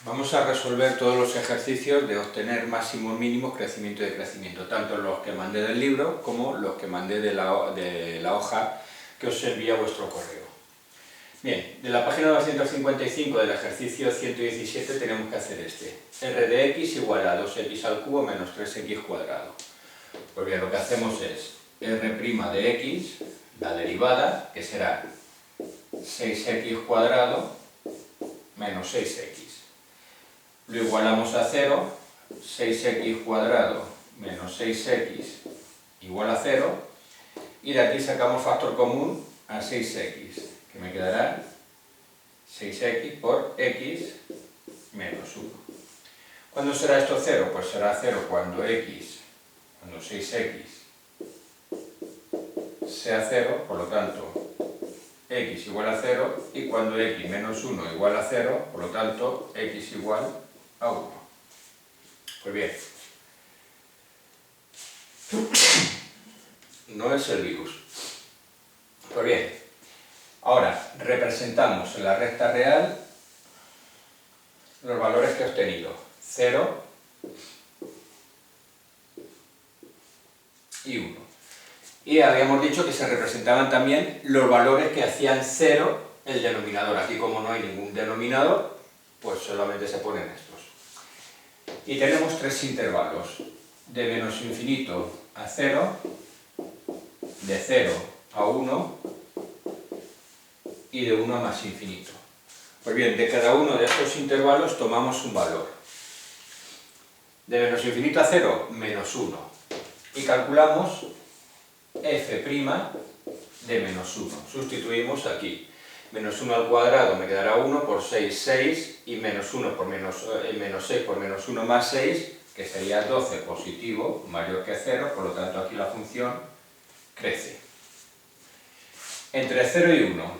Vamos a resolver todos los ejercicios de obtener máximos mínimos, crecimiento y decrecimiento, tanto los que mandé del libro como los que mandé de la hoja que os envía a vuestro correo. Bien, de la página 255 del ejercicio 117 tenemos que hacer este. R de x igual a 2x al cubo menos 3x cuadrado. Pues bien, lo que hacemos es R' de x, la derivada, que será 6x cuadrado menos 6x. Lo igualamos a 0, 6x cuadrado menos 6x igual a 0, y de aquí sacamos factor común a 6x, que me quedará 6x por x menos 1. ¿Cuándo será esto 0? Pues será 0 cuando 6x sea 0, por lo tanto x igual a 0, y cuando x menos 1 igual a 0, por lo tanto x igual a 1. Pues bien, no es el virus. Pues bien, ahora representamos en la recta real los valores que he obtenido: 0 y 1. Y habíamos dicho que se representaban también los valores que hacían 0 el denominador. Aquí, como no hay ningún denominador, pues solamente se ponen estos. Y tenemos tres intervalos: de menos infinito a 0, de 0 a 1 y de 1 a más infinito. Pues bien, de cada uno de estos intervalos tomamos un valor. De menos infinito a 0, menos 1. Y calculamos f' de menos 1. Sustituimos aquí. Menos 1 al cuadrado me quedará 1 por 6, 6, y menos 1 por menos 6 por menos 1 más 6, que sería 12 positivo, mayor que 0, por lo tanto aquí la función crece. Entre 0 y 1,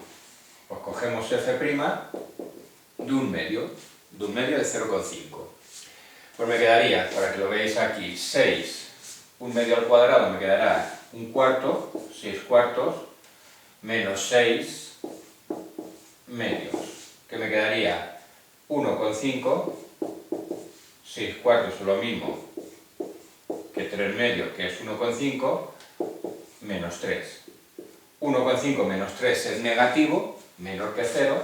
pues cogemos f' de un medio de 0,5. Pues me quedaría, para que lo veáis aquí, 6, un medio al cuadrado me quedará un cuarto, 6 cuartos, menos 6 medios, que me quedaría 1,5, 6 cuartos es lo mismo que 3 medios, que es 1,5, menos 3. 1,5 menos 3 es negativo, menor que 0,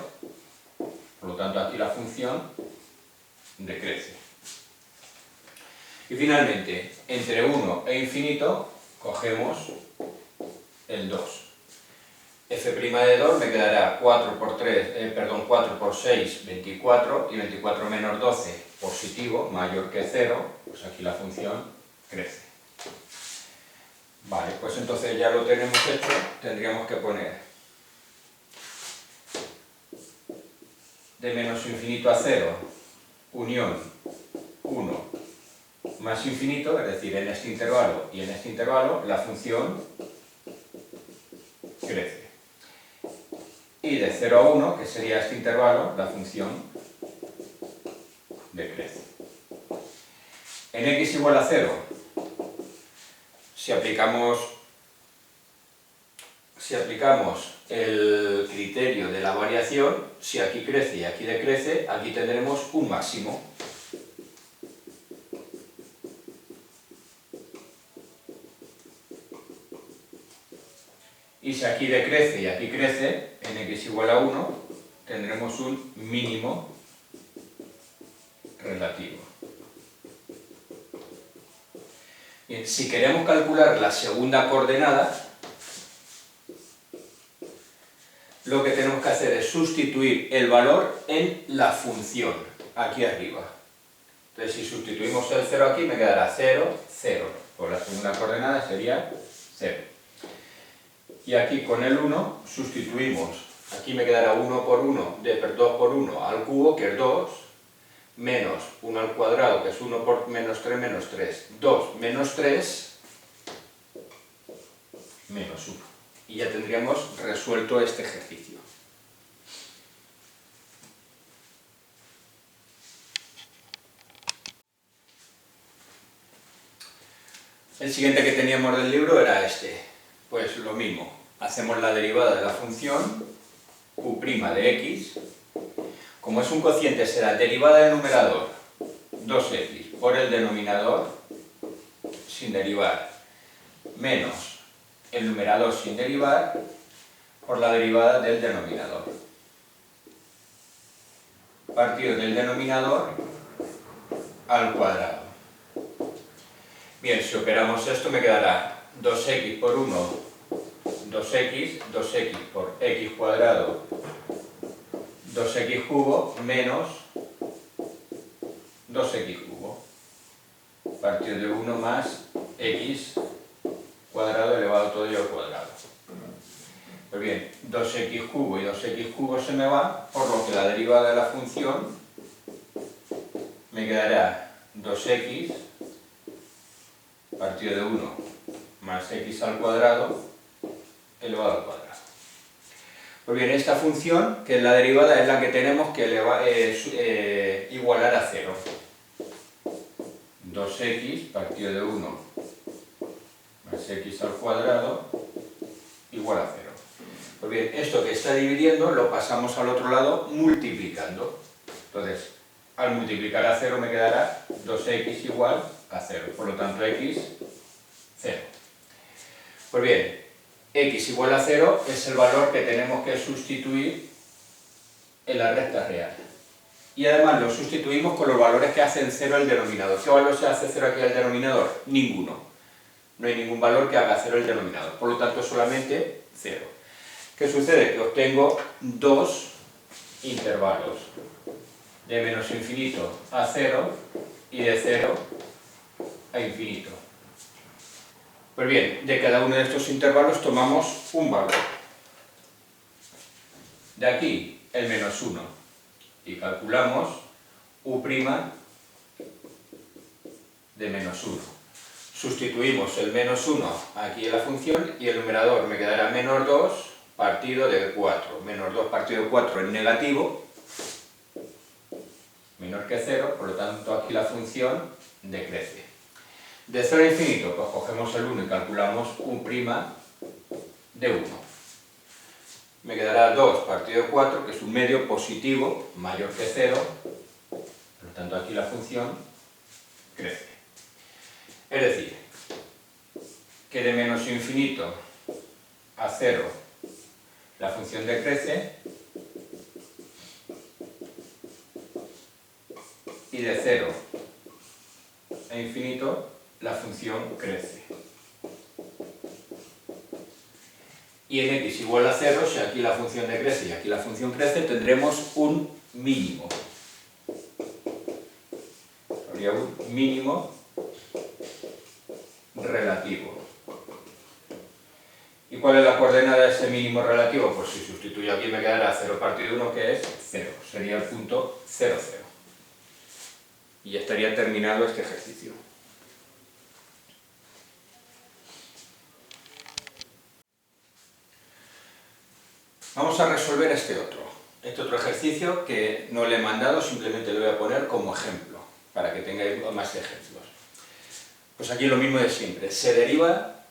por lo tanto aquí la función decrece. Y finalmente, entre 1 e infinito, cogemos el 2. f' de 2 me quedará 4 por 6, 24, y 24 menos 12, positivo, mayor que 0, pues aquí la función crece. Vale, pues entonces ya lo tenemos hecho, tendríamos que poner de menos infinito a 0, unión 1 más infinito, es decir, en este intervalo y en este intervalo, la función crece. Y de 0 a 1, que sería este intervalo, la función decrece. En x igual a 0, si aplicamos el criterio de la variación, si aquí crece y aquí decrece, aquí tendremos un máximo. Y si aquí decrece y aquí crece, en x igual a 1, tendremos un mínimo relativo. Bien, si queremos calcular la segunda coordenada, lo que tenemos que hacer es sustituir el valor en la función, aquí arriba. Entonces, si sustituimos el 0 aquí, me quedará 0, 0. Pues la segunda coordenada sería 0. Y aquí con el 1 sustituimos, aquí me quedará 2 por 1 al cubo, que es 2, menos 1 al cuadrado, que es 1 por menos 3, 2 menos 3, menos 1. Y ya tendríamos resuelto este ejercicio. El siguiente que teníamos del libro era este. Pues lo mismo, hacemos la derivada de la función u' de x. Como es un cociente, será derivada del numerador 2x por el denominador sin derivar menos el numerador sin derivar por la derivada del denominador. Partido del denominador al cuadrado. Bien, si operamos esto me quedará 2x por 1, 2x, 2x por x cuadrado, 2x cubo menos 2x cubo. Partido de 1 más x cuadrado elevado todo ello al cuadrado. Pues bien, 2x cubo y 2x cubo se me va, por lo que la derivada de la función me quedará 2x partido de 1 más x al cuadrado elevado al cuadrado. Pues bien, esta función, que es la derivada, es la que tenemos que igualar a 0. 2x partido de 1 más x al cuadrado igual a 0. Pues bien, esto que está dividiendo lo pasamos al otro lado multiplicando. Entonces, al multiplicar a 0 me quedará 2x igual a 0. Por lo tanto, x, 0. Pues bien, x igual a 0 es el valor que tenemos que sustituir en la recta real. Y además lo sustituimos con los valores que hacen 0 el denominador. ¿Qué valor se hace 0 aquí al denominador? Ninguno. No hay ningún valor que haga 0 el denominador. Por lo tanto, solamente 0. ¿Qué sucede? Que obtengo dos intervalos. De menos infinito a 0 y de 0 a infinito. Pues bien, de cada uno de estos intervalos tomamos un valor. De aquí, el menos 1. Y calculamos u' de menos 1. Sustituimos el menos 1 aquí en la función y el numerador me quedará menos 2 partido de 4. Menos 2 partido de 4 es negativo, menor que 0, por lo tanto aquí la función decrece. De 0 a infinito, pues cogemos el 1 y calculamos u' de 1. Me quedará 2 partido de 4, que es un medio positivo, mayor que 0, por lo tanto aquí la función crece. Es decir, que de menos infinito a 0 la función decrece y de 0 a infinito la función crece. Y en x igual a 0, si aquí la función decrece y aquí la función crece, tendremos un mínimo. Habría un mínimo relativo. ¿Y cuál es la coordenada de ese mínimo relativo? Pues si sustituyo aquí me quedará 0 partido de 1, que es 0. Sería el punto 0, 0. Y ya estaría terminado este ejercicio. Vamos a resolver este otro ejercicio que no le he mandado, simplemente lo voy a poner como ejemplo, para que tengáis más ejemplos. Pues aquí lo mismo de siempre, se deriva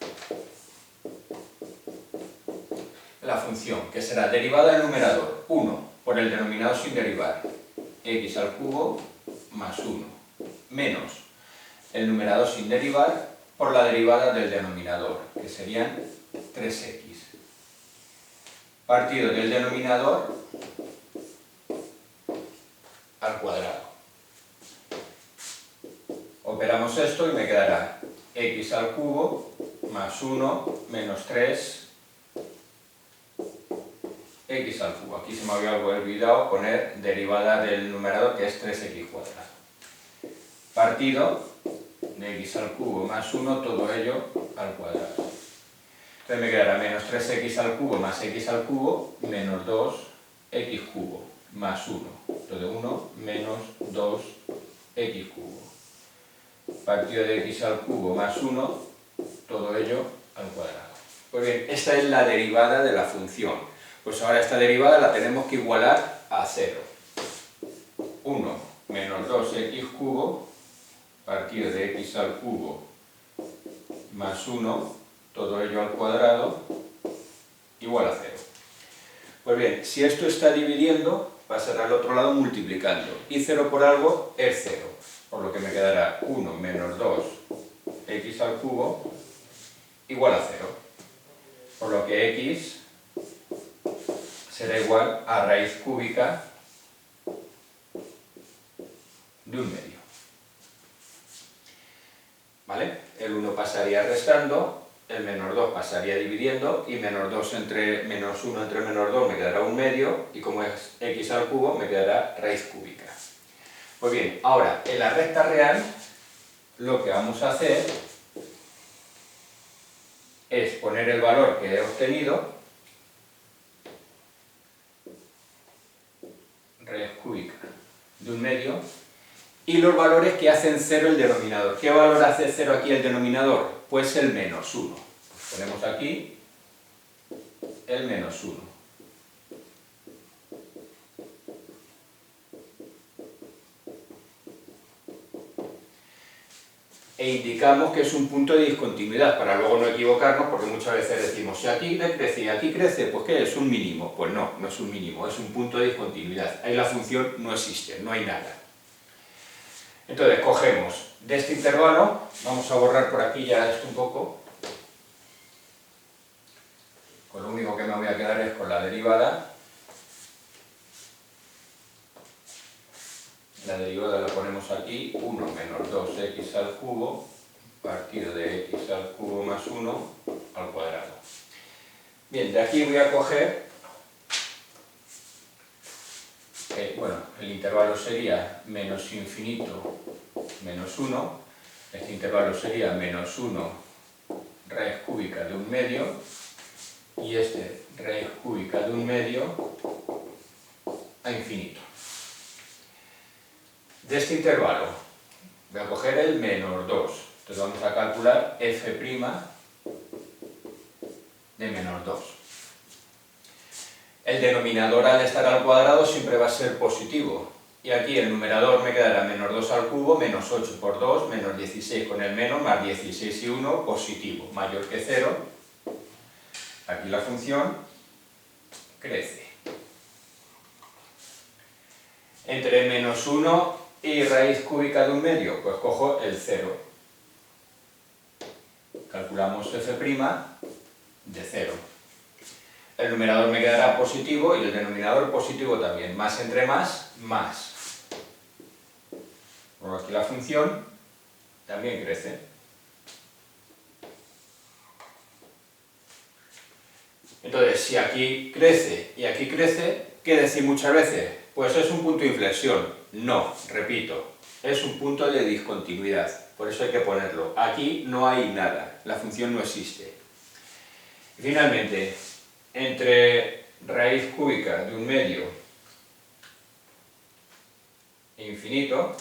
la función, que será derivada del numerador 1 por el denominador sin derivar, x al cubo más 1, menos el numerador sin derivar por la derivada del denominador, que serían 3x. Partido del denominador al cuadrado. Operamos esto y me quedará x al cubo más 1 menos 3 x al cubo. Aquí se me había olvidado poner derivada del numerador, que es 3x cuadrado. Partido de x al cubo más 1, todo ello al cuadrado. Entonces me quedará menos 3x al cubo más x al cubo menos 2x cubo más 1. Todo de 1 menos 2x cubo. Partido de x al cubo más 1, todo ello al cuadrado. Pues bien, esta es la derivada de la función. Pues ahora esta derivada la tenemos que igualar a 0. 1 menos 2x cubo partido de x al cubo más 1, todo ello al cuadrado, igual a 0. Pues bien, si esto está dividiendo, pasará al otro lado multiplicando. Y 0 por algo es 0. Por lo que me quedará 1 menos 2x al cubo igual a 0. Por lo que x será igual a raíz cúbica de 1 medio. ¿Vale? El 1 pasaría restando, el menos 2 pasaría dividiendo, y menos 1 entre menos 2 me quedará 1 medio, y como es x al cubo, me quedará raíz cúbica. Pues bien, ahora, en la recta real, lo que vamos a hacer es poner el valor que he obtenido, raíz cúbica de 1 medio, y los valores que hacen 0 el denominador. ¿Qué valor hace 0 aquí el denominador? Pues el menos 1. Pues ponemos aquí el menos 1. E indicamos que es un punto de discontinuidad, para luego no equivocarnos, porque muchas veces decimos, si aquí crece y aquí crece, pues ¿qué es? ¿Un mínimo? Pues no, no es un mínimo, es un punto de discontinuidad. Ahí la función no existe, no hay nada. Entonces, cogemos de este intervalo, vamos a borrar por aquí ya esto un poco, pues lo único que me voy a quedar es con la derivada. La derivada la ponemos aquí, 1 menos 2x al cubo, partido de x al cubo más 1 al cuadrado. Bien, de aquí voy a coger, bueno, el intervalo sería menos infinito menos 1, este intervalo sería menos 1 raíz cúbica de 1 medio, y este raíz cúbica de 1 medio a infinito. De este intervalo voy a coger el menos 2, entonces vamos a calcular f' de menos 2. El denominador al estar al cuadrado siempre va a ser positivo, y aquí el numerador me quedará menos 2 al cubo, menos 8 por 2, menos 16 con el menos, más 16 y 1, positivo, mayor que 0. Aquí la función crece. Entre menos 1 y raíz cúbica de 1 medio, pues cojo el 0. Calculamos f' de 0. El numerador me quedará positivo y el denominador positivo también. Más entre más, más. Por aquí la función también crece. Entonces, si aquí crece y aquí crece, ¿qué decir muchas veces? Pues es un punto de inflexión. No, repito, es un punto de discontinuidad. Por eso hay que ponerlo. Aquí no hay nada, la función no existe. Y finalmente, entre raíz cúbica de 1 medio e infinito,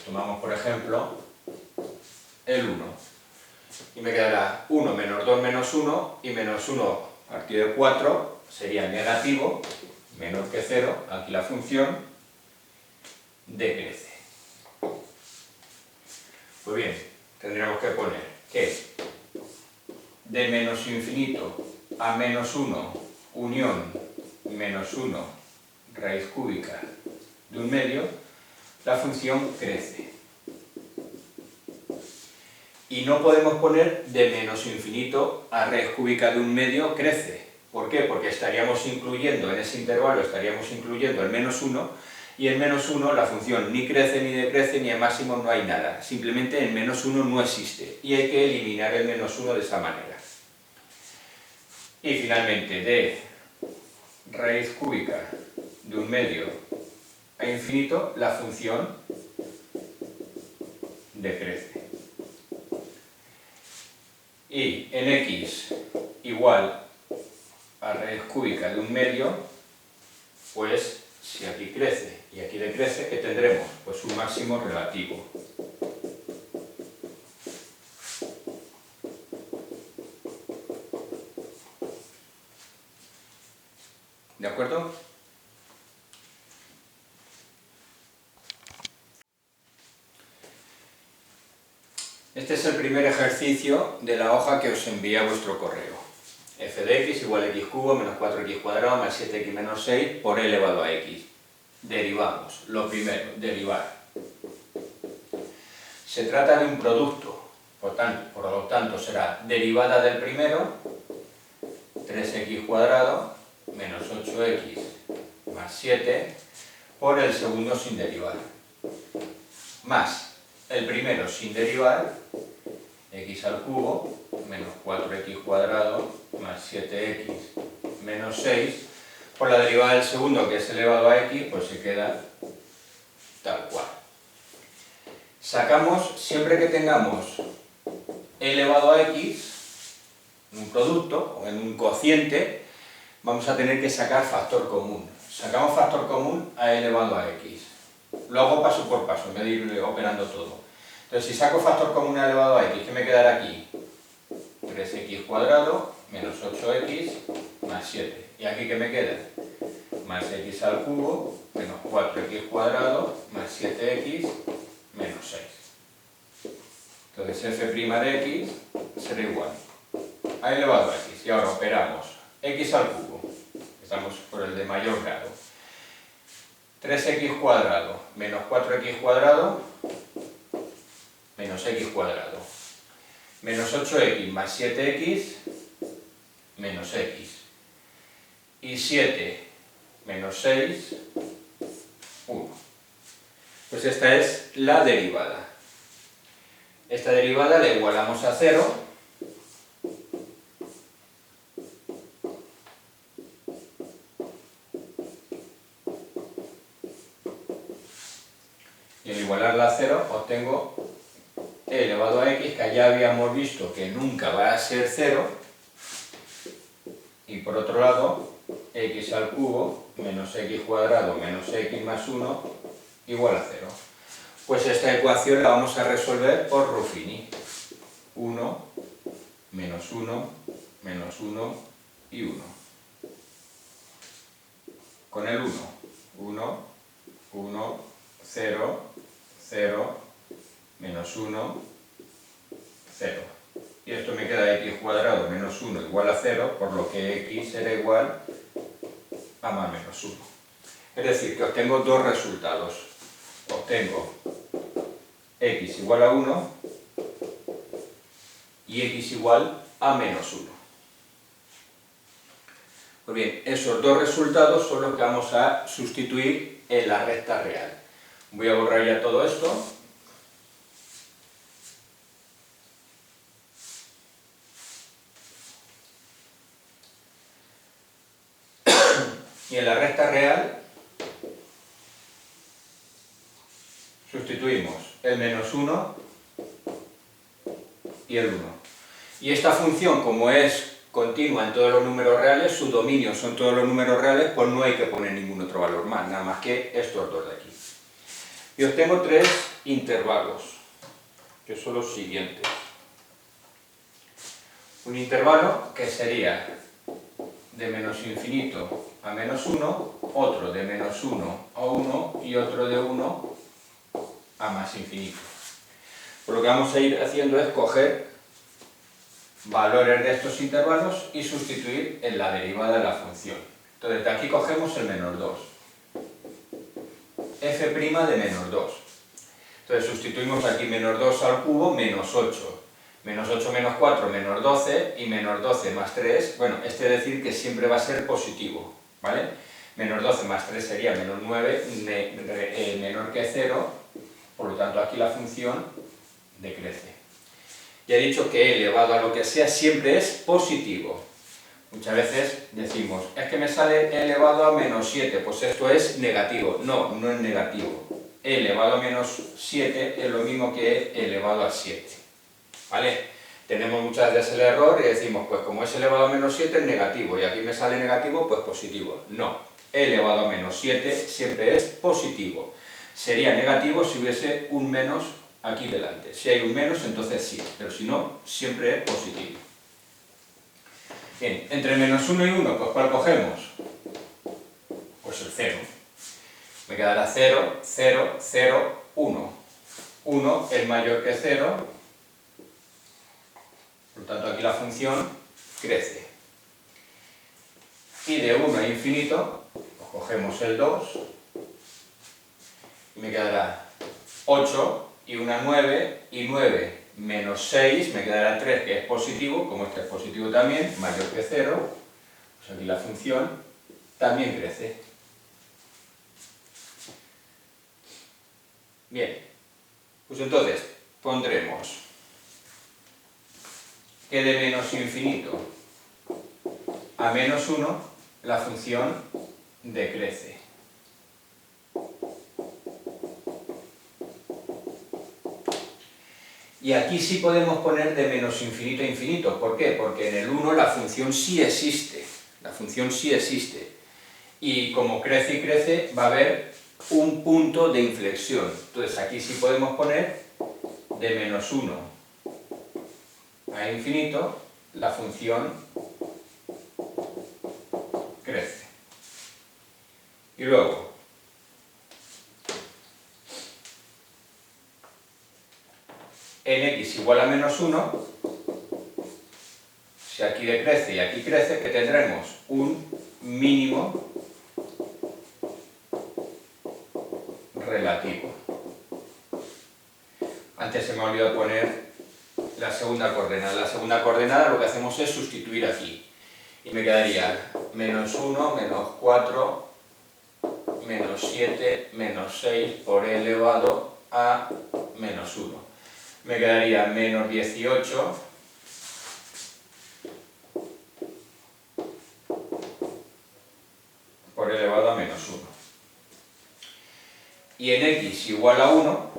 tomamos por ejemplo el 1. Y me quedará 1 menos 2 menos 1, y menos 1 partido de 4 sería negativo, menor que 0, aquí la función decrece. Pues bien, tendríamos que poner que de menos infinito a menos 1 unión menos 1 raíz cúbica de 1 medio, la función crece. Y no podemos poner de menos infinito a raíz cúbica de 1 medio crece. ¿Por qué? Porque estaríamos incluyendo, en ese intervalo estaríamos incluyendo el menos 1, y en menos 1 la función ni crece ni decrece, ni en máximo no hay nada. Simplemente el menos 1 no existe, y hay que eliminar el menos 1 de esa manera. Y finalmente, de raíz cúbica de 1 medio a infinito, la función decrece. Y en x igual a raíz cúbica de 1 medio, pues si aquí crece y aquí decrece, ¿qué tendremos? Pues un máximo relativo. ¿De acuerdo? Este es el primer ejercicio de la hoja que os envié a vuestro correo. f de x igual a x cubo menos 4x cuadrado más 7x menos 6 por e elevado a x. Derivamos. Lo primero, derivar. Se trata de un producto, por lo tanto será derivada del primero, 3x cuadrado menos 8x más 7, por el segundo sin derivar. Más el primero sin derivar, x al cubo menos 4x cuadrado más 7x menos 6, por la derivada del segundo, que es elevado a x, pues se queda tal cual. Sacamos, siempre que tengamos elevado a x, en un producto o en un cociente, vamos a tener que sacar factor común. Sacamos factor común a elevado a x. Lo hago paso por paso, en vez de ir operando todo. Entonces, si saco factor común a elevado a x, ¿qué me quedará aquí? 3x cuadrado menos 8x más 7. ¿Y aquí qué me queda? Más x al cubo menos 4x cuadrado más 7x menos 6. Entonces f' de x será igual a elevado a x. Y ahora operamos x al cubo. Estamos por el de mayor grado. 3x cuadrado menos 4x cuadrado menos x cuadrado. Menos 8x más 7x menos x. Y 7 menos 6, 1. Pues esta es la derivada. Esta derivada la igualamos a 0. Y al igualarla a 0 obtengo e elevado a x, que ya habíamos visto que nunca va a ser 0. Y por otro lado, x al cubo menos x cuadrado menos x más 1 igual a 0. Pues esta ecuación la vamos a resolver por Ruffini. 1, menos 1, menos 1 y 1. Con el 1. 1, 1, 0, 0, menos 1, 0. Y esto me queda x cuadrado menos 1 igual a 0, por lo que x será igual a más menos 1. Es decir, que obtengo dos resultados. Obtengo x igual a 1 y x igual a menos 1. Pues bien, esos dos resultados son los que vamos a sustituir en la recta real. Voy a borrar ya todo esto. Y en la recta real sustituimos el menos 1 y el 1. Y esta función, como es continua en todos los números reales, su dominio son todos los números reales, pues no hay que poner ningún otro valor más, nada más que estos dos de aquí. Y obtengo tres intervalos, que son los siguientes. Un intervalo que sería de menos infinito a menos 1, otro de menos 1 a 1 y otro de 1 a más infinito. Pues lo que vamos a ir haciendo es coger valores de estos intervalos y sustituir en la derivada de la función. Entonces de aquí cogemos el menos 2. f' de menos 2. Entonces sustituimos aquí menos 2 al cubo menos 8. Menos 8 menos 4 menos 12 y menos 12 más 3, bueno, es decir que siempre va a ser positivo, ¿vale? Menos 12 más 3 sería menos 9, menor que 0, por lo tanto aquí la función decrece. Ya he dicho que e elevado a lo que sea siempre es positivo. Muchas veces decimos, es que me sale e elevado a menos 7, pues esto es negativo. No, no es negativo. E elevado a menos 7 es lo mismo que e elevado a 7. ¿Vale? Tenemos muchas veces el error y decimos, pues como es elevado a menos 7 es negativo y aquí me sale negativo, pues positivo. No, e elevado a menos 7 siempre es positivo. Sería negativo si hubiese un menos aquí delante. Si hay un menos, entonces sí, pero si no, siempre es positivo. Bien, entre menos 1 y 1, pues ¿cuál cogemos? Pues el 0. Me quedará 0, 0, 0, 1. 1 es mayor que 0. Por lo tanto, aquí la función crece. Y de 1 a infinito, pues cogemos el 2, y me quedará 8, y una 9, y 9 menos 6, me quedará 3, que es positivo, como este es positivo también, mayor que 0, pues aquí la función también crece. Bien, pues entonces pondremos que de menos infinito a menos 1 la función decrece. Y aquí sí podemos poner de menos infinito a infinito. ¿Por qué? Porque en el 1 la función sí existe. La función sí existe. Y como crece y crece, va a haber un punto de inflexión. Entonces aquí sí podemos poner de menos 1 a infinito, la función crece. Y luego, en x igual a menos 1, si aquí decrece y aquí crece, que tendremos un mínimo relativo. Antes se me ha olvidado poner la segunda coordenada. La segunda coordenada lo que hacemos es sustituir aquí. Y me quedaría menos 1, menos 4, menos 7, menos 6 por e elevado a menos 1. Me quedaría menos 18 por e elevado a menos 1. Y en x igual a 1,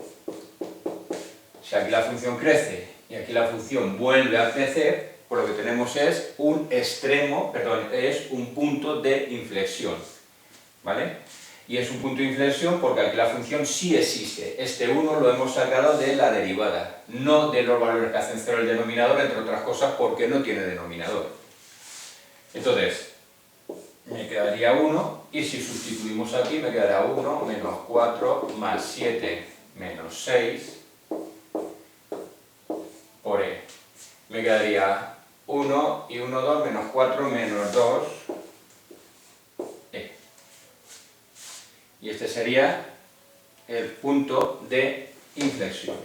si aquí la función crece y aquí la función vuelve a crecer, pues lo que tenemos es un extremo, perdón, es un punto de inflexión, ¿vale? Y es un punto de inflexión porque aquí la función sí existe. Este 1 lo hemos sacado de la derivada, no de los valores que hacen 0 el denominador, entre otras cosas porque no tiene denominador. Entonces, me quedaría 1, y si sustituimos aquí me quedará 1 menos 4 más 7 menos 6 por e. Me quedaría 1 y 1, 2, menos 4 menos 2 e. Y este sería el punto de inflexión.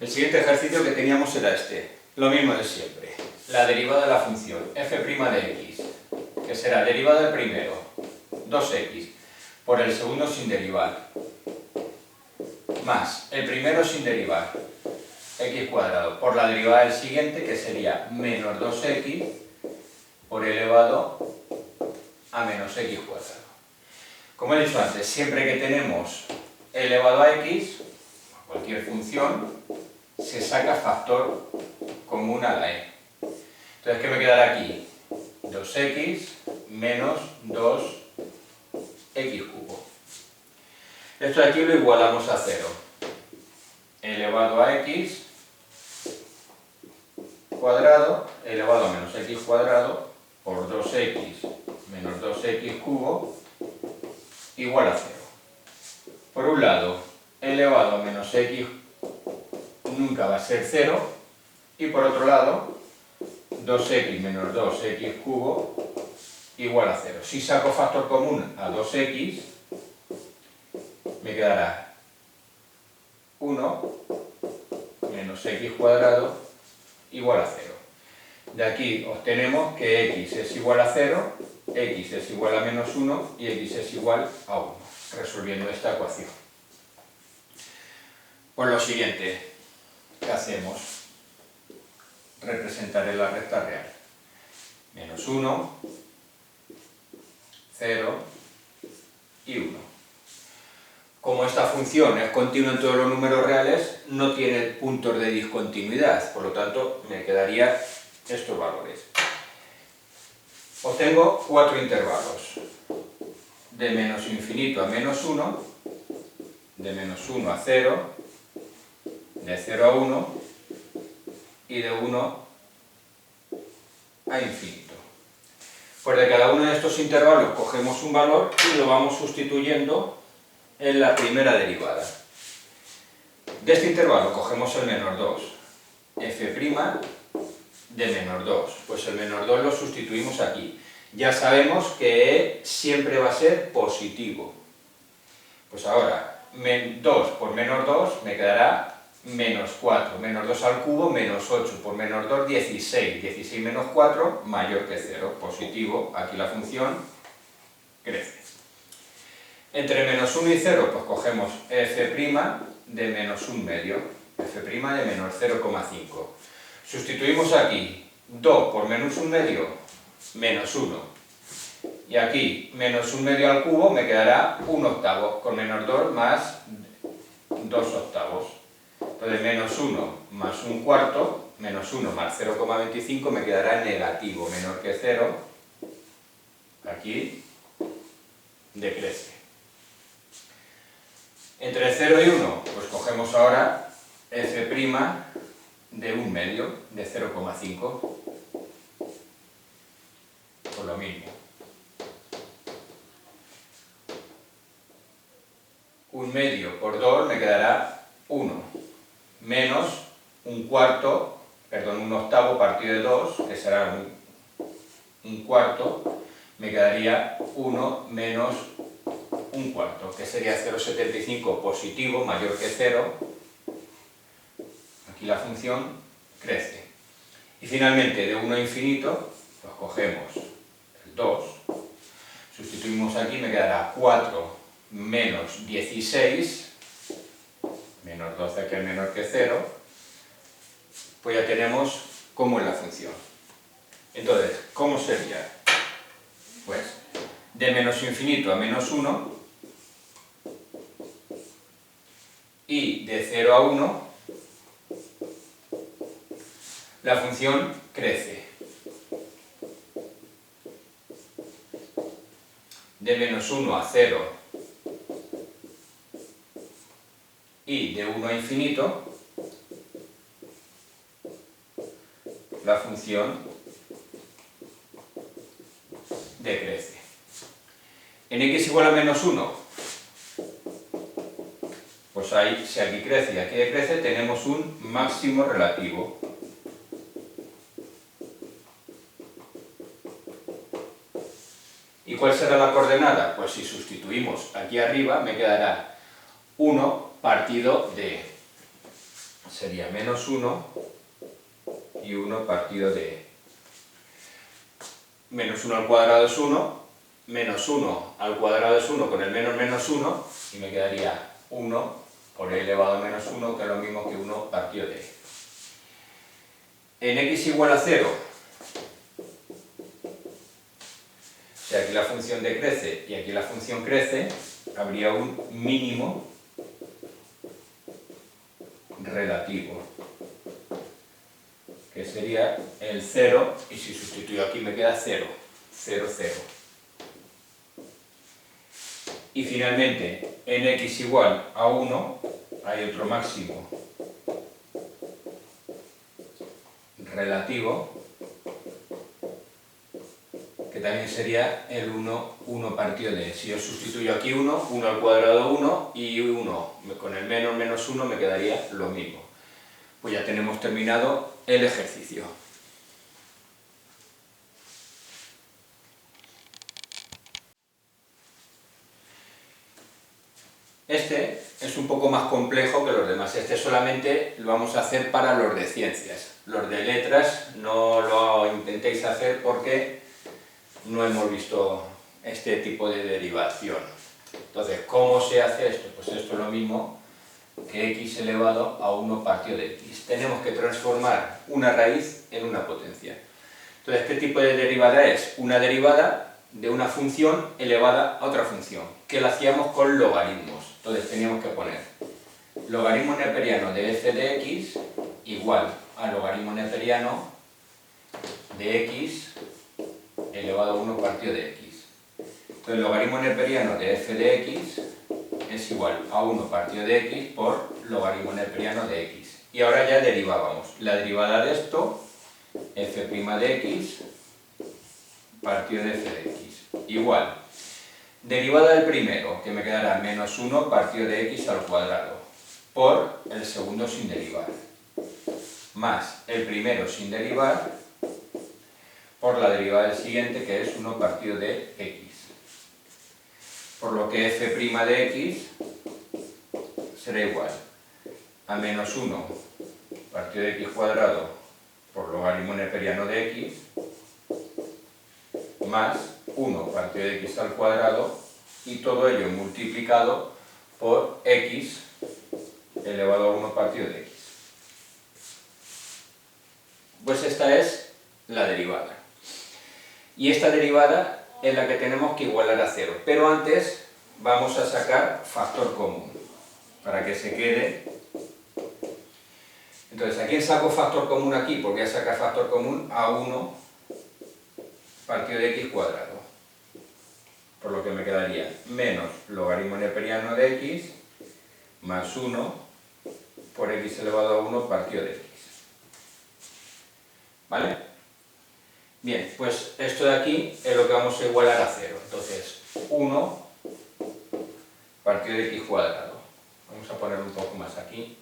El siguiente ejercicio que teníamos era este, lo mismo de siempre. La derivada de la función f' de x, que será derivada del primero, 2x, por el segundo sin derivar, más el primero sin derivar, x cuadrado, por la derivada del siguiente, que sería menos 2x por elevado a menos x cuadrado. Como he dicho antes, siempre que tenemos elevado a x, cualquier función, se saca factor común a la e. Entonces, ¿qué me quedará aquí? 2x menos 2x cubo. Esto de aquí lo igualamos a 0. Elevado a x cuadrado elevado a menos x cuadrado por 2x menos 2x cubo igual a 0. Por un lado, elevado a menos x nunca va a ser 0, y por otro lado, 2x menos 2x cubo igual a 0. Si saco factor común a 2x, me quedará 1 menos x cuadrado igual a 0. De aquí obtenemos que x es igual a 0, x es igual a menos 1 y x es igual a 1, resolviendo esta ecuación. Pues lo siguiente que hacemos, representaré la recta real. Menos 1, 0 y 1. Como esta función es continua en todos los números reales, no tiene puntos de discontinuidad, por lo tanto me quedaría estos valores. Obtengo 4 intervalos, de menos infinito a menos 1, de menos 1 a 0, de 0 a 1 y de 1 a infinito. Pues de cada uno de estos intervalos cogemos un valor y lo vamos sustituyendo en la primera derivada. De este intervalo cogemos el menor 2, f' de menor 2. Pues el menor 2 lo sustituimos aquí. Ya sabemos que E siempre va a ser positivo. Pues ahora, 2 por menor 2 me quedará menos 4, menos 2 al cubo, menos 8, por menos 2, 16, 16 menos 4, mayor que 0, positivo, aquí la función crece. Entre menos 1 y 0, pues cogemos f' de menos 1 medio, f' de menos 0,5. Sustituimos aquí 2 por menos 1 medio, menos 1. Y aquí, menos 1 medio al cubo, me quedará 1 octavo, con menos 2 más 2 octavos. Entonces, menos 1 más 1 cuarto, menos 1 más 0,25 me quedará negativo, menor que 0. Aquí decrece. Entre 0 y 1, pues cogemos ahora f' de 1 medio, de 0,5. Pues lo mismo. 1 medio por 2 me quedará 1, menos 1 cuarto, perdón, 1 octavo partido de 2, que será 1 cuarto, me quedaría 1 menos 1 cuarto, que sería 0,75 positivo, mayor que 0. Aquí la función crece. Y finalmente, de 1 a infinito, pues cogemos el 2, sustituimos aquí, me quedará 4 menos 16, menos 12 que es menor que 0, pues ya tenemos cómo es la función. Entonces, ¿cómo sería? Pues, de menos infinito a menos 1, y de 0 a 1, la función crece. De menos 1 a 0, y de 1 a infinito, la función decrece. En x igual a menos 1, pues ahí, si aquí crece y aquí decrece, tenemos un máximo relativo. ¿Y cuál será la coordenada? Pues si sustituimos aquí arriba, me quedará 1 partido de, sería menos 1 y 1 partido de. Menos 1 al cuadrado es 1, menos 1 al cuadrado es 1 con el menos 1, y me quedaría 1 por e elevado a menos 1, que es lo mismo que 1 partido de e. En x igual a 0, si aquí la función decrece y aquí la función crece, habría un mínimo relativo, que sería el 0, y si sustituyo aquí me queda 0, 0, 0. Y finalmente, en x igual a 1, hay otro máximo relativo, que también sería el 1 partido de e. Si yo sustituyo aquí 1, 1 al cuadrado 1, y 1 con el menos 1 me quedaría lo mismo. Pues ya tenemos terminado el ejercicio. Este es un poco más complejo que los demás. Este solamente lo vamos a hacer para los de ciencias. Los de letras no lo intentéis hacer porque no hemos visto este tipo de derivación. Entonces, ¿cómo se hace esto? Pues esto es lo mismo que x elevado a 1 partido de x. Tenemos que transformar una raíz en una potencia. Entonces, ¿qué tipo de derivada es? Una derivada de una función elevada a otra función, que la hacíamos con logaritmos. Entonces teníamos que poner logaritmo neperiano de f de x igual a logaritmo neperiano de x elevado a 1 partido de x. Entonces, el logaritmo neperiano de f de x es igual a 1 partido de x por logaritmo neperiano de x. Y ahora ya derivábamos. La derivada de esto, f' de x, partido de f de x, igual, derivada del primero, que me quedará menos 1 partido de x al cuadrado, por el segundo sin derivar, más el primero sin derivar, por la derivada del siguiente, que es 1 partido de x. Por lo que f' de x será igual a menos 1 partido de x cuadrado por logaritmo neperiano de x, más 1 partido de x al cuadrado, y todo ello multiplicado por x elevado a 1 partido de x. Pues esta es la derivada. Y esta derivada es la que tenemos que igualar a 0. Pero antes vamos a sacar factor común, para que se quede. Entonces, ¿a quién saco factor común aquí? Pues voy a sacar factor común a 1 partido de x cuadrado. Por lo que me quedaría menos logaritmo neperiano de x más 1 por x elevado a 1 partido de x. ¿Vale? Bien, pues esto de aquí es lo que vamos a igualar a 0. Entonces, 1 partido de x cuadrado. Vamos a poner un poco más aquí.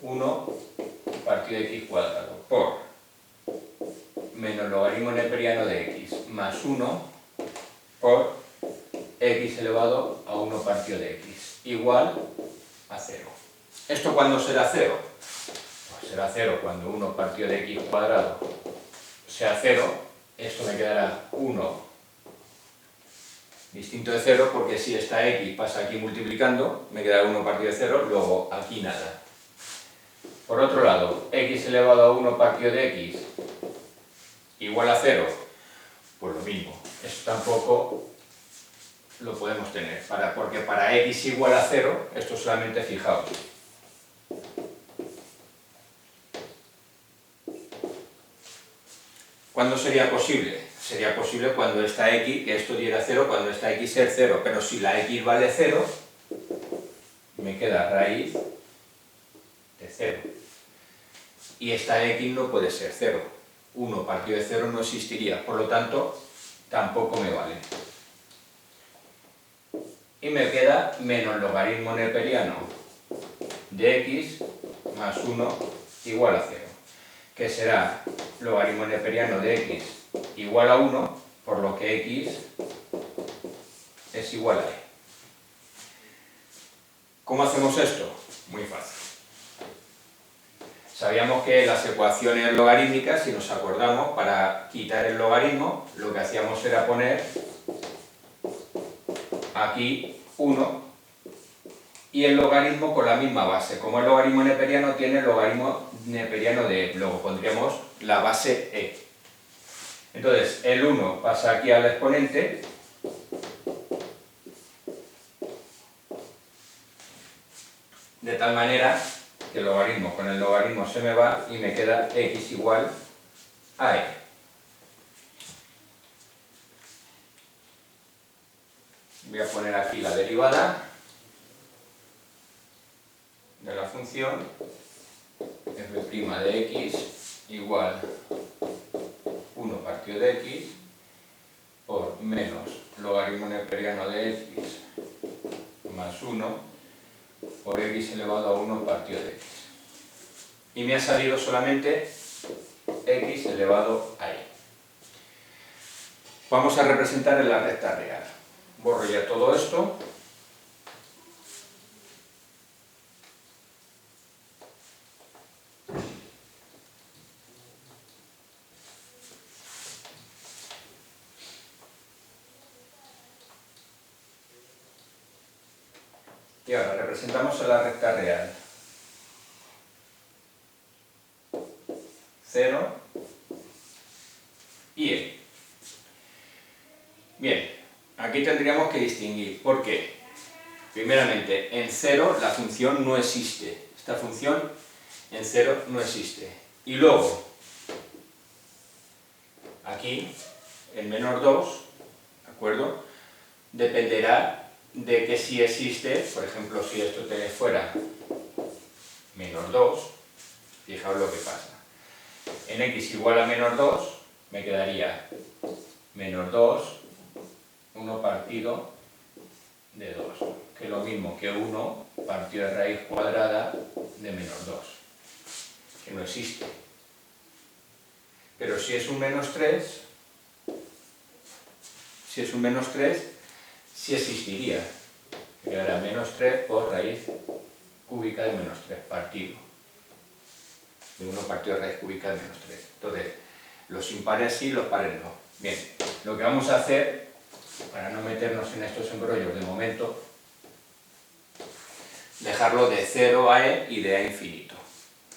1 partido de x cuadrado por menos logaritmo neperiano de x más 1 por x elevado a 1 partido de x igual a 0. ¿Esto cuándo será 0? Pues será 0 cuando 1 partido de x cuadrado sea 0. Esto me quedará 1 distinto de 0, porque si esta x pasa aquí multiplicando, me quedará 1 partido de 0, luego aquí nada. Por otro lado, x elevado a 1 partido de x igual a 0, pues lo mismo. Esto tampoco lo podemos tener, porque para x igual a 0, esto solamente fijaos. ¿Cuándo sería posible? Sería posible cuando esta x, que esto diera 0, cuando esta x es 0, pero si la x vale 0, me queda raíz de 0. Y esta x no puede ser 0. 1 partido de 0 no existiría, por lo tanto, tampoco me vale. Y me queda menos logaritmo neperiano de x más 1 igual a 0, que será logaritmo neperiano de x igual a 1, por lo que x es igual a e. ¿Cómo hacemos esto? Muy fácil. Sabíamos que las ecuaciones logarítmicas, si nos acordamos, para quitar el logaritmo, lo que hacíamos era poner aquí 1 y el logaritmo con la misma base. Como el logaritmo neperiano tiene el logaritmo neperiano de e, luego pondríamos la base e. Entonces, el 1 pasa aquí al exponente, de tal manera que el logaritmo con el logaritmo se me va y me queda x igual a e. Voy a poner aquí la derivada de la función f' de x igual 1 partido de x por menos logaritmo neperiano de x más 1 por x elevado a 1 partido de x. Y me ha salido solamente x elevado a y. Vamos a representar en la recta real. Borro ya todo esto. Y ahora representamos en la recta real. 0 y e. Bien, aquí tendríamos que distinguir. ¿Por qué? Primeramente, en 0 la función no existe. Esta función en 0 no existe. Y luego, aquí, en menor 2, ¿de acuerdo? Dependerá de que si existe, por ejemplo, si esto fuera menor 2, fijaos lo que pasa. En x igual a menor 2, me quedaría menos 2, 1 partido de 2, que es lo mismo que 1 partido de raíz cuadrada de menos 2, que no existe. Pero si es un menos 3, sí existiría. Quedará menos 3 por raíz cúbica de menos 3 partido. De 1 partido de raíz cúbica de menos 3. Entonces, los impares sí, los pares no. Bien, lo que vamos a hacer, para no meternos en estos embrollos de momento, dejarlo de 0 a e y de a infinito.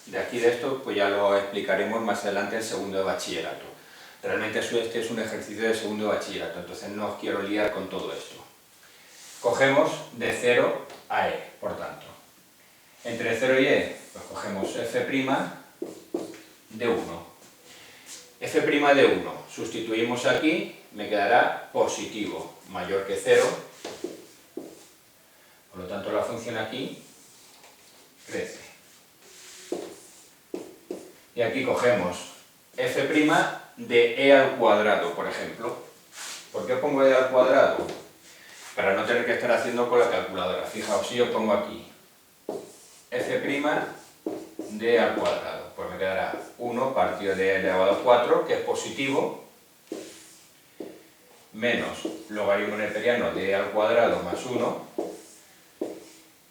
De aquí de esto, pues ya lo explicaremos más adelante en segundo de bachillerato. Realmente este es un ejercicio de segundo de bachillerato, entonces no os quiero liar con todo esto. Cogemos de 0 a e, por tanto. Entre 0 y e, pues cogemos f' de 1. f' de 1, sustituimos aquí, me quedará positivo, mayor que 0. Por lo tanto, la función aquí crece. Y aquí cogemos f' de e al cuadrado, por ejemplo. ¿Por qué pongo e al cuadrado? Para no tener que estar haciendo con la calculadora. Fijaos, si yo pongo aquí f' de e al cuadrado, pues me quedará 1 partido de e elevado a 4, que es positivo, menos logaritmo neperiano de e al cuadrado más 1,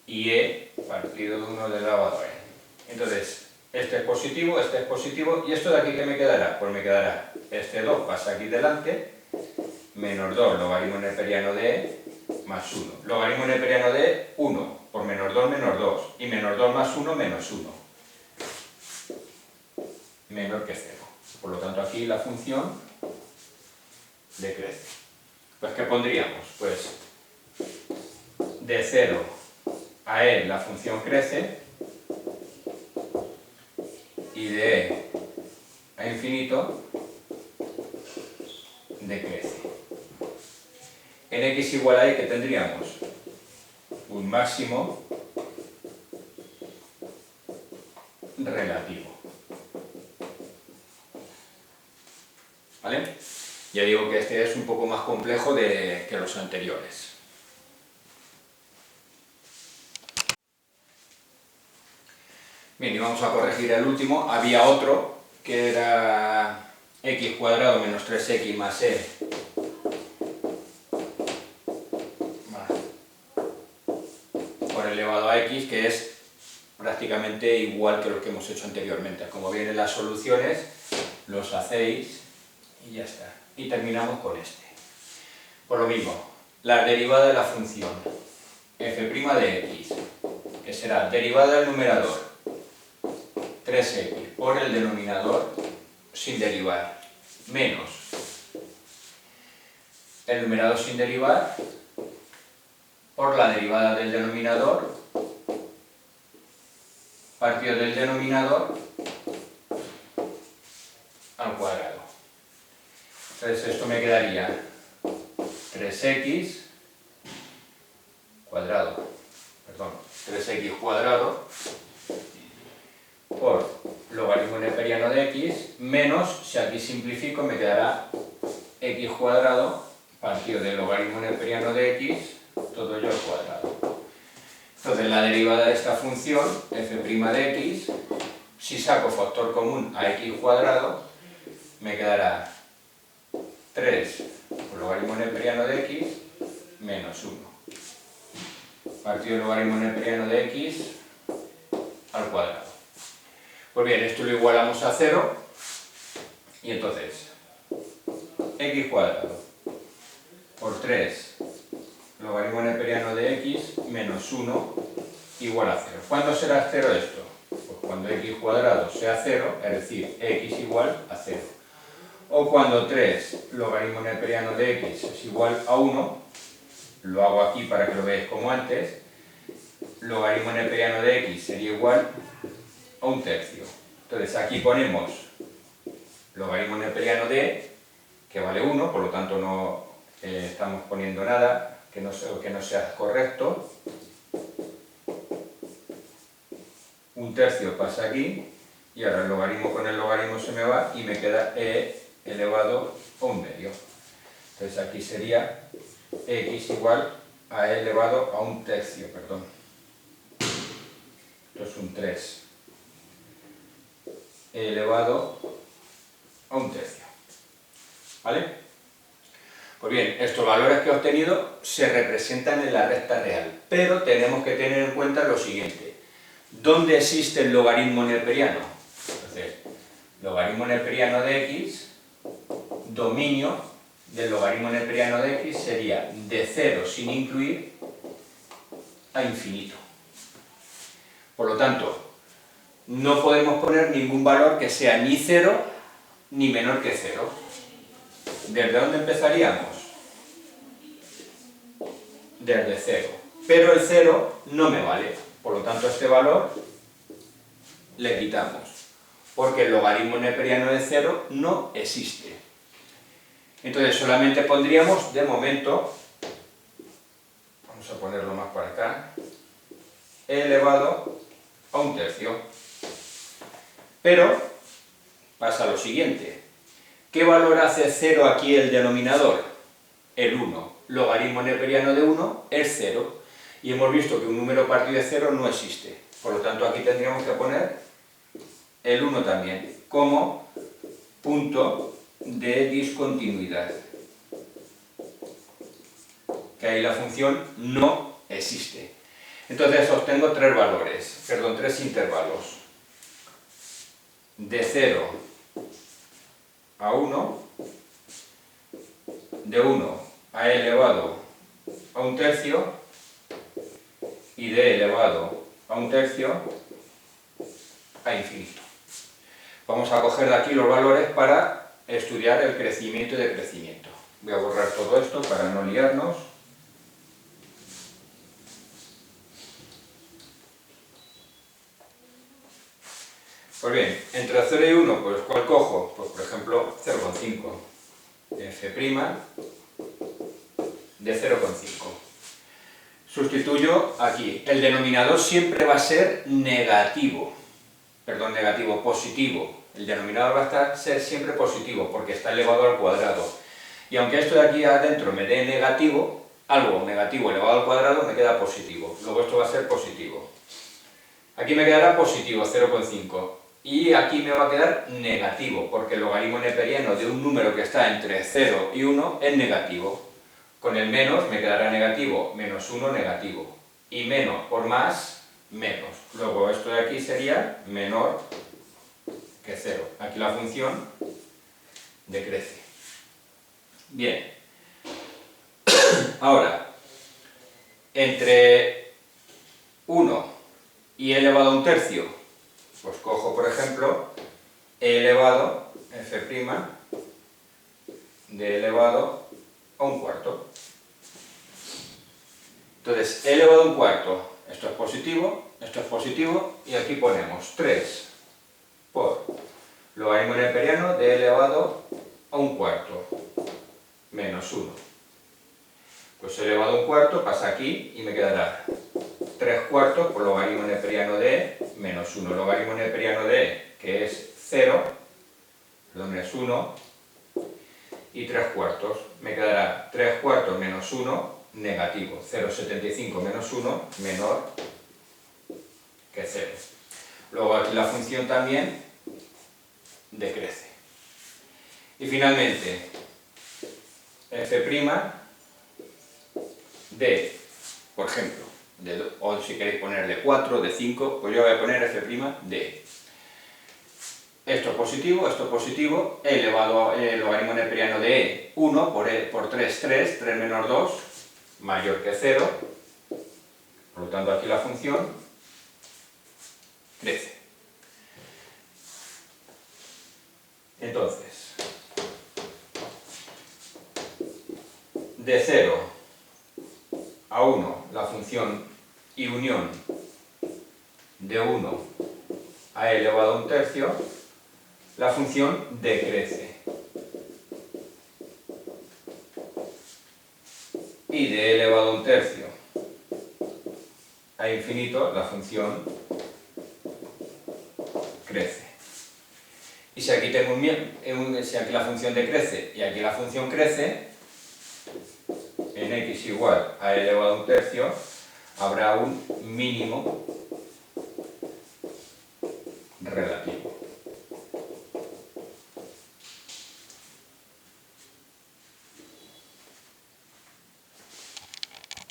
y e partido de 1 elevado a e. Entonces, este es positivo, y esto de aquí, ¿qué me quedará? Pues me quedará, este 2 pasa aquí delante, menos 2 logaritmo neperiano de e más 1. Logaritmo neperiano de e, 1, por menos 2, y menos 2 más 1, menos 1. Menor que 0. Por lo tanto, aquí la función decrece. Pues, ¿qué pondríamos? Pues, de 0 a e la función crece, y de e a infinito decrece. En x igual a e, ¿qué tendríamos? Un máximo relativo. ¿Vale? Ya digo que este es un poco más complejo que los anteriores. Bien, y vamos a corregir el último. Había otro que era x cuadrado menos 3x más e por elevado a x, que es prácticamente igual que lo que hemos hecho anteriormente. Como vienen las soluciones, los hacéis y ya está. Y terminamos con este. Por lo mismo, la derivada de la función f' de x, que será derivada del numerador 3x por el denominador sin derivar, menos el numerador sin derivar por la derivada del denominador partido del denominador al cuadrado. Entonces esto me quedaría 3x cuadrado, 3x cuadrado por logaritmo neperiano de x menos, si aquí simplifico, me quedará x cuadrado partido del logaritmo neperiano de x, todo ello al cuadrado. Entonces la derivada de esta función, f' de x, si saco factor común a x cuadrado, me quedará 3 por logaritmo neperiano de x menos 1 partido del logaritmo neperiano de x al cuadrado. Pues bien, esto lo igualamos a 0 y entonces x cuadrado por 3 logaritmo neperiano de x menos 1 igual a 0. ¿Cuándo será 0 esto? Pues cuando x cuadrado sea 0, es decir, x igual a 0. O cuando 3 logaritmo neperiano de x es igual a 1, lo hago aquí para que lo veáis como antes, logaritmo neperiano de x sería igual a 1/3. Entonces aquí ponemos logaritmo neperiano de e, que vale 1, por lo tanto no estamos poniendo nada que no sea correcto. 1/3 pasa aquí, y ahora el logaritmo con el logaritmo se me va y me queda e elevado a 1/2. Entonces aquí sería x igual a e elevado a un tercio, perdón. Esto es un 3. E elevado a un tercio. ¿Vale? Pues bien, estos valores que he obtenido se representan en la recta real, pero tenemos que tener en cuenta lo siguiente. ¿Dónde existe el logaritmo neperiano? Entonces, logaritmo neperiano de x, dominio del logaritmo neperiano de x sería de 0 sin incluir a infinito. Por lo tanto, no podemos poner ningún valor que sea ni 0 ni menor que 0. ¿Desde dónde empezaríamos? Desde 0. Pero el 0 no me vale. Por lo tanto, este valor le quitamos. Porque el logaritmo neperiano de 0 no existe. Entonces, solamente pondríamos, de momento, vamos a ponerlo más para acá, e elevado a un tercio. Pero pasa lo siguiente. ¿Qué valor hace 0 aquí el denominador? El 1. Logaritmo neperiano de 1 es 0. Y hemos visto que un número partido de 0 no existe. Por lo tanto, aquí tendríamos que poner el 1 también, como punto de discontinuidad. Que ahí la función no existe. Entonces obtengo tres intervalos. De 0 a 1, de 1 a e elevado a un tercio y de e elevado a un tercio a infinito. Vamos a coger de aquí los valores para estudiar el crecimiento y decrecimiento. Voy a borrar todo esto para no liarnos. Pues bien, entre 0 y 1, pues ¿cuál cojo? Pues por ejemplo 0,5. F' de 0,5. Sustituyo aquí. El denominador siempre va a ser negativo. Perdón, negativo, positivo. El denominador va a ser siempre positivo porque está elevado al cuadrado. Y aunque esto de aquí adentro me dé negativo, algo negativo elevado al cuadrado me queda positivo. Luego esto va a ser positivo. Aquí me quedará positivo, 0,5. Y aquí me va a quedar negativo, porque el logaritmo neperiano de un número que está entre 0 y 1 es negativo. Con el menos me quedará negativo, menos 1 negativo. Y menos por más, menos. Luego esto de aquí sería menor que 0. Aquí la función decrece. Bien. Ahora, entre 1 y e elevado a un tercio, pues cojo, por ejemplo, e elevado, f' de e elevado a un cuarto. Entonces, e elevado a un cuarto, esto es positivo, y aquí ponemos 3 por logaritmo neperiano de e elevado a un cuarto, menos 1. Pues e elevado a un cuarto pasa aquí y me quedará 3 cuartos por logaritmo neperiano de e menos 1. Logaritmo neperiano de e, que es 0, perdón, es 1, y 3 cuartos. Me quedará 3 cuartos menos 1, negativo. 0,75 menos 1, menor que 0. Luego aquí la función también decrece. Y finalmente, f' de, por ejemplo, o si queréis poner de 4, de 5, pues yo voy a poner f' de. Esto es positivo, e elevado al logaritmo neperiano de e, 1 por 3, 3 menos 2, mayor que 0, por lo tanto aquí la función crece. Entonces, de 0 a 1 la función y unión de 1 a e elevado a un tercio, la función decrece. Y de e elevado a un tercio a infinito, la función crece. Y si aquí, si aquí la función decrece y aquí la función crece, en x igual a e elevado a un tercio, habrá un mínimo relativo.